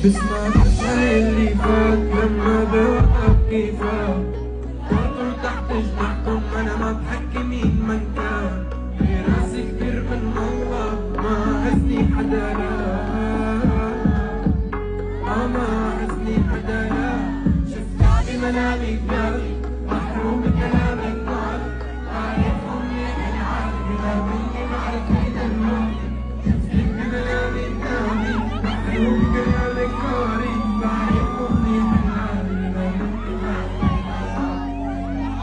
بسمعك اسأل اللي فات لما بوقف كيفك برضو تحت جناحكم انا ما بحكي مين من كان في راسي كتير من الله ما حزني حدا لا ما حزني حدا لا شفتك بمنامي كباري محروم بكلامك ناري عارف منيح العالم بلا مني بعرف هيدا الماضي شفتك بمنامي كباري محروم بكلامك ناري بعرف منيح العالم بلا مني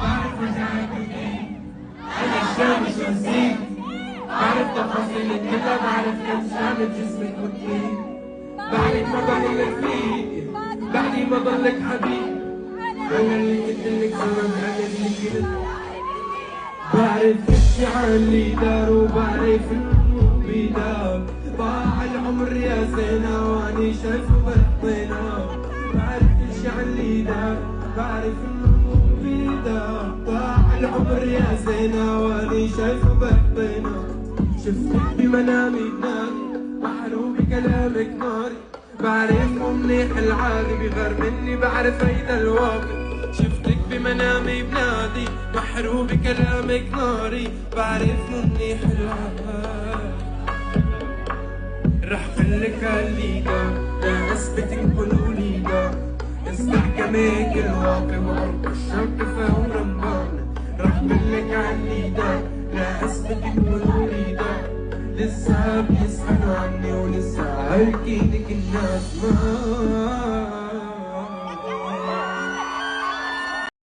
بعرف وجعك وكيف انا الشامش وزيك بعرف تفاصيل الكذا بعرف كم شامل جسمك وكيف بعد ما ضلك فيك بعد ما ضلك حبيب انا اللي قلت لك زمان انا اللي قلت بعرف اشي عن اللي دار وبعرف انه بيدار ضاع العمر يا زينة واني شايفه بطينا بعرف اشي عن اللي دار بعرف انه بيدار ضاع العمر يا زينة واني شايفه بطينا شفتك بمنامي بنادي محروم بكلامك ناري بعرف منيح العادي بغير مني بعرف هيدا الواقع شفتك بمنامي بنادي محروم بكلامك ناري بعرف منيح العادي رح قلك عالليقا لا اثبتك قولوليقا استحكمك الواقع وعرق الشرق فهم رمضان رح قلك عالليقا لا اثبتك قولوليقا لسه بيسألوا عني ولسه عاركينك الناس ما